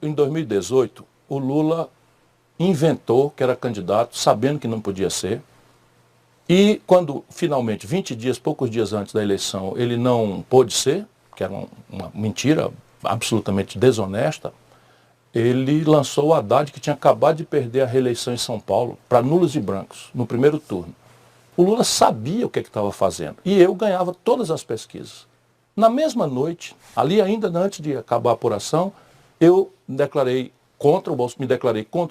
Em 2018, o Lula inventou que era candidato, sabendo que não podia ser. E quando, finalmente, 20 dias, poucos dias antes da eleição, ele não pôde ser, que era uma mentira absolutamente desonesta, ele lançou o Haddad, que tinha acabado de perder a reeleição em São Paulo, para nulos e brancos, no primeiro turno. O Lula sabia o que estava fazendo. E eu ganhava todas as pesquisas. Na mesma noite, ali ainda antes de acabar a apuração, eu me declarei contra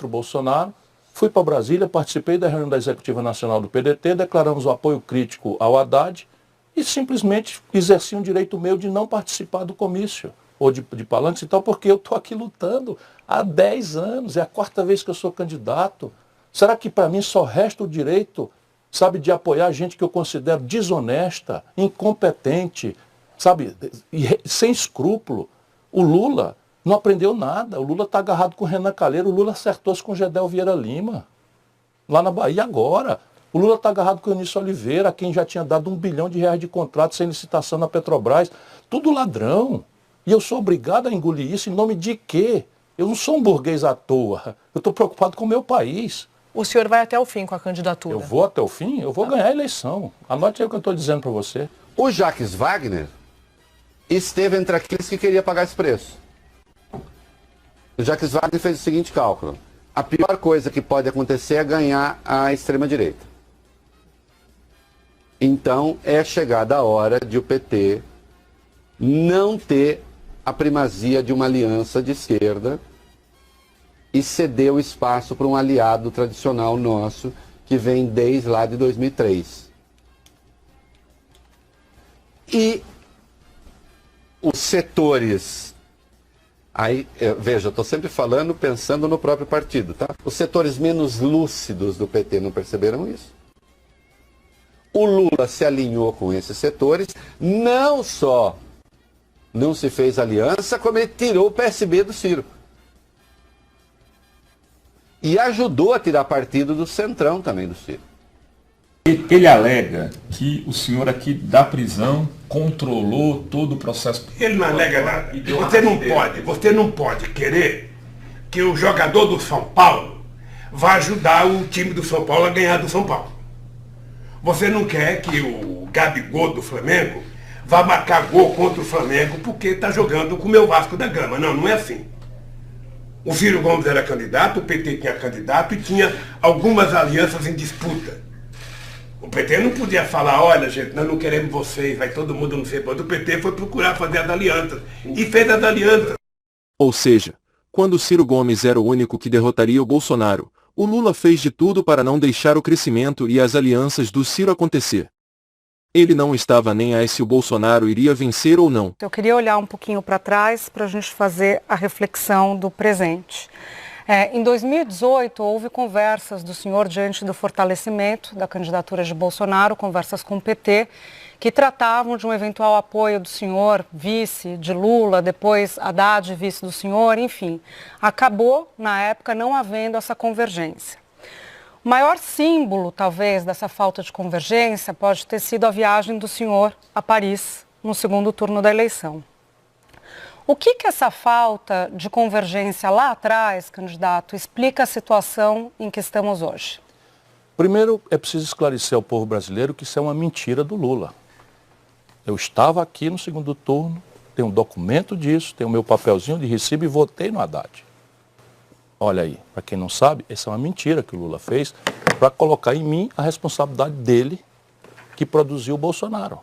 o Bolsonaro, fui para Brasília, participei da reunião da Executiva Nacional do PDT, declaramos o apoio crítico ao Haddad e simplesmente exerci um direito meu de não participar do comício ou de palanques e tal, porque eu estou aqui lutando há 10 anos, é a 4ª vez que eu sou candidato. Será que para mim só resta o direito, sabe, de apoiar gente que eu considero desonesta, incompetente, sabe, sem escrúpulo? O Lula não aprendeu nada, o Lula está agarrado com o Renan Calheiros, o Lula acertou-se com o Gedel Vieira Lima, lá na Bahia agora. O Lula está agarrado com o Eunício Oliveira, a quem já tinha dado R$1 bilhão de contrato sem licitação na Petrobras. Tudo ladrão. E eu sou obrigado a engolir isso em nome de quê? Eu não sou um burguês à toa. Eu estou preocupado com o meu país. O senhor vai até o fim com a candidatura? Eu vou até o fim? Eu vou ganhar a eleição. Anote aí o que eu estou dizendo para você. O Jacques Wagner esteve entre aqueles que queria pagar esse preço. O Jacques Wagner fez o seguinte cálculo. A pior coisa que pode acontecer é ganhar a extrema-direita. Então, é chegada a hora de o PT não ter a primazia de uma aliança de esquerda e ceder o espaço para um aliado tradicional nosso que vem desde lá de 2003. E os setores... Aí, veja, eu estou sempre falando, pensando no próprio partido, tá? Os setores menos lúcidos do PT não perceberam isso. O Lula se alinhou com esses setores, não só não se fez aliança, como ele tirou o PSB do Ciro. E ajudou a tirar partido do Centrão também do Ciro. Ele alega que o senhor aqui da prisão controlou todo o processo. Ele não alega nada. Você não pode querer que o jogador do São Paulo vá ajudar o time do São Paulo a ganhar do São Paulo. Você não quer que o Gabigol do Flamengo vá marcar gol contra o Flamengo porque está jogando com o meu Vasco da Gama. Não, não é assim. O Ciro Gomes era candidato, o PT tinha candidato e tinha algumas alianças em disputa. O PT não podia falar, olha gente, nós não queremos vocês, vai todo mundo não sei quando. O PT foi procurar fazer as alianças e fez as alianças. Ou seja, quando Ciro Gomes era o único que derrotaria o Bolsonaro, o Lula fez de tudo para não deixar o crescimento e as alianças do Ciro acontecer. Ele não estava nem aí se o Bolsonaro iria vencer ou não. Eu queria olhar um pouquinho para trás para a gente fazer a reflexão do presente. Em 2018, houve conversas do senhor diante do fortalecimento da candidatura de Bolsonaro, conversas com o PT, que tratavam de um eventual apoio do senhor, vice de Lula, depois Haddad, vice do senhor, enfim. Acabou, na época, não havendo essa convergência. O maior símbolo, talvez, dessa falta de convergência pode ter sido a viagem do senhor a Paris, no segundo turno da eleição. O que essa falta de convergência lá atrás, candidato, explica a situação em que estamos hoje? Primeiro, é preciso esclarecer ao povo brasileiro que isso é uma mentira do Lula. Eu estava aqui no segundo turno, tenho um documento disso, tenho o meu papelzinho de recibo e votei no Haddad. Olha aí, para quem não sabe, essa é uma mentira que o Lula fez para colocar em mim a responsabilidade dele que produziu o Bolsonaro.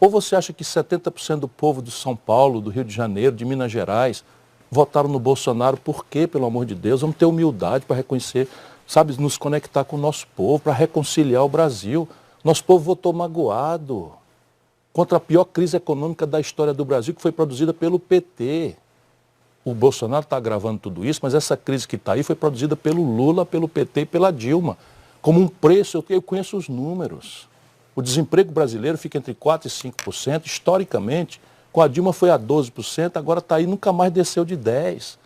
Ou você acha que 70% do povo de São Paulo, do Rio de Janeiro, de Minas Gerais, votaram no Bolsonaro por quê, pelo amor de Deus? Vamos ter humildade para reconhecer, sabe, nos conectar com o nosso povo, para reconciliar o Brasil. Nosso povo votou magoado contra a pior crise econômica da história do Brasil, que foi produzida pelo PT. O Bolsonaro está agravando tudo isso, mas essa crise que está aí foi produzida pelo Lula, pelo PT e pela Dilma. Como um preço, eu conheço os números. O desemprego brasileiro fica entre 4% e 5%. Historicamente, com a Dilma foi a 12%, agora está aí, nunca mais desceu de 10%.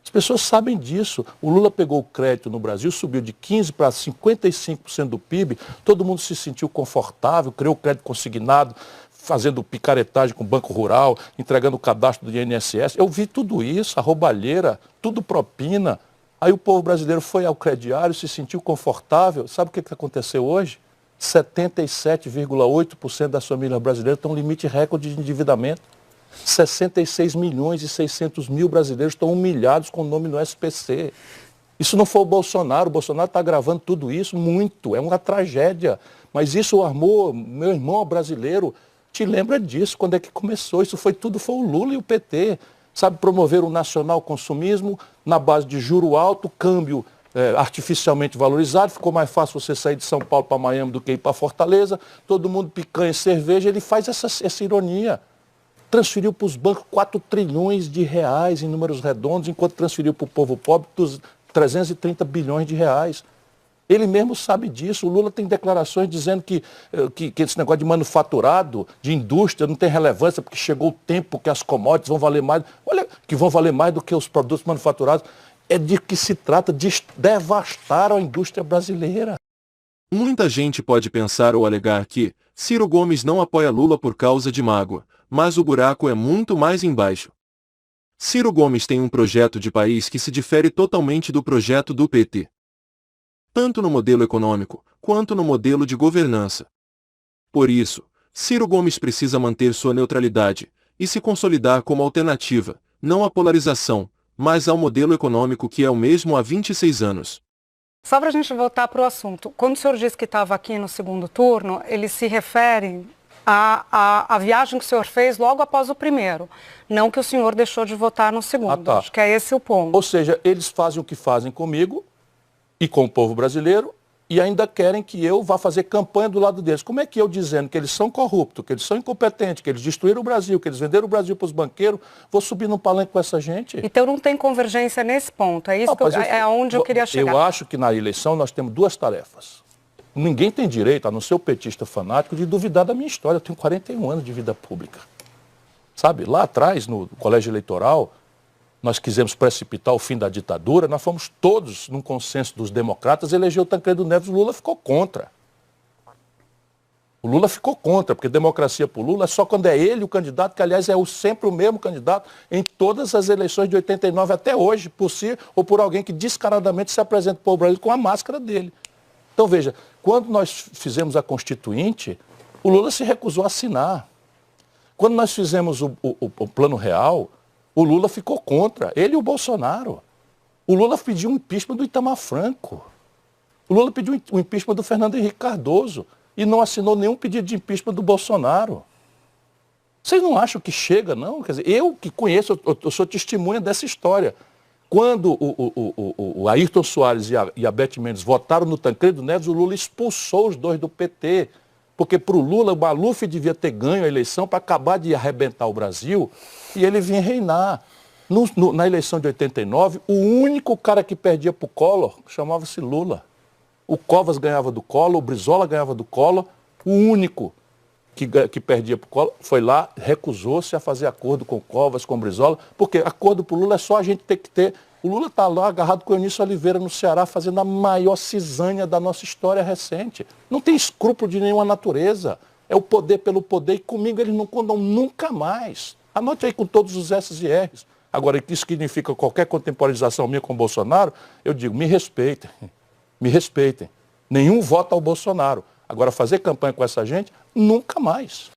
As pessoas sabem disso. O Lula pegou o crédito no Brasil, subiu de 15% para 55% do PIB, todo mundo se sentiu confortável, criou crédito consignado, fazendo picaretagem com o Banco Rural, entregando o cadastro do INSS. Eu vi tudo isso, a roubalheira, tudo propina. Aí o povo brasileiro foi ao crediário, se sentiu confortável. Sabe o que aconteceu hoje? 77,8% das famílias brasileiras estão no limite recorde de endividamento. 66 milhões e 600 mil brasileiros estão humilhados com o nome no SPC. Isso não foi o Bolsonaro está agravando tudo isso muito, é uma tragédia. Mas isso armou, meu irmão brasileiro, te lembra disso, quando é que começou? Isso foi o Lula e o PT. Sabe, promover o nacional consumismo na base de juro alto, câmbio artificialmente valorizado, ficou mais fácil você sair de São Paulo para Miami do que ir para Fortaleza, todo mundo picanha e cerveja, ele faz essa ironia. Transferiu para os bancos 4 trilhões de reais em números redondos, enquanto transferiu para o povo pobre 330 bilhões de reais. Ele mesmo sabe disso. O Lula tem declarações dizendo que esse negócio de manufaturado, de indústria, não tem relevância, porque chegou o tempo que as commodities vão valer mais. Olha, que vão valer mais do que os produtos manufaturados. É de que se trata de devastar a indústria brasileira. Muita gente pode pensar ou alegar que Ciro Gomes não apoia Lula por causa de mágoa, mas o buraco é muito mais embaixo. Ciro Gomes tem um projeto de país que se difere totalmente do projeto do PT. Tanto no modelo econômico, quanto no modelo de governança. Por isso, Ciro Gomes precisa manter sua neutralidade e se consolidar como alternativa, não à polarização, mas ao modelo econômico que é o mesmo há 26 anos. Só para a gente voltar para o assunto, quando o senhor disse que estava aqui no segundo turno, ele se refere à viagem que o senhor fez logo após o primeiro, não que o senhor deixou de votar no segundo. Tá. Acho que é esse o ponto. Ou seja, eles fazem o que fazem comigo e com o povo brasileiro e ainda querem que eu vá fazer campanha do lado deles. Como é que eu, dizendo que eles são corruptos, que eles são incompetentes, que eles destruíram o Brasil, que eles venderam o Brasil para os banqueiros, vou subir num palanque com essa gente? Então não tem convergência nesse ponto, é isso é onde eu queria chegar. Eu acho que na eleição nós temos duas tarefas. Ninguém tem direito, a não ser o petista fanático, de duvidar da minha história. Eu tenho 41 anos de vida pública. Sabe, lá atrás, no colégio eleitoral, nós quisemos precipitar o fim da ditadura, nós fomos todos, num consenso dos democratas, eleger o Tancredo Neves, o Lula ficou contra. O Lula ficou contra, porque democracia para o Lula é só quando é ele o candidato, que aliás é sempre o mesmo candidato em todas as eleições de 89 até hoje, por si ou por alguém que descaradamente se apresenta para o Brasil com a máscara dele. Então veja, quando nós fizemos a Constituinte, o Lula se recusou a assinar. Quando nós fizemos o Plano Real, o Lula ficou contra, ele e o Bolsonaro. O Lula pediu um impeachment do Itamar Franco. O Lula pediu o impeachment do Fernando Henrique Cardoso e não assinou nenhum pedido de impeachment do Bolsonaro. Vocês não acham que chega, não? Quer dizer, eu que conheço, eu sou testemunha dessa história. Quando o Ayrton Soares e a Beth Mendes votaram no Tancredo Neves, o Lula expulsou os dois do PT. Porque para o Lula, o Maluf devia ter ganho a eleição para acabar de arrebentar o Brasil e ele vinha reinar. Na eleição de 89, o único cara que perdia para o Collor chamava-se Lula. O Covas ganhava do Collor, o Brizola ganhava do Collor, o único que perdia para o Collor foi lá, recusou-se a fazer acordo com o Covas, com o Brizola, porque acordo para o Lula é só a gente ter que ter. O Lula está lá agarrado com o Eunício Oliveira no Ceará, fazendo a maior cisanha da nossa história recente. Não tem escrúpulo de nenhuma natureza. É o poder pelo poder e comigo eles não condam nunca mais. Anote aí com todos os S's e R's. Agora, o que isso significa qualquer contemporalização minha com o Bolsonaro, eu digo, me respeitem. Me respeitem. Nenhum voto ao Bolsonaro. Agora, fazer campanha com essa gente, nunca mais.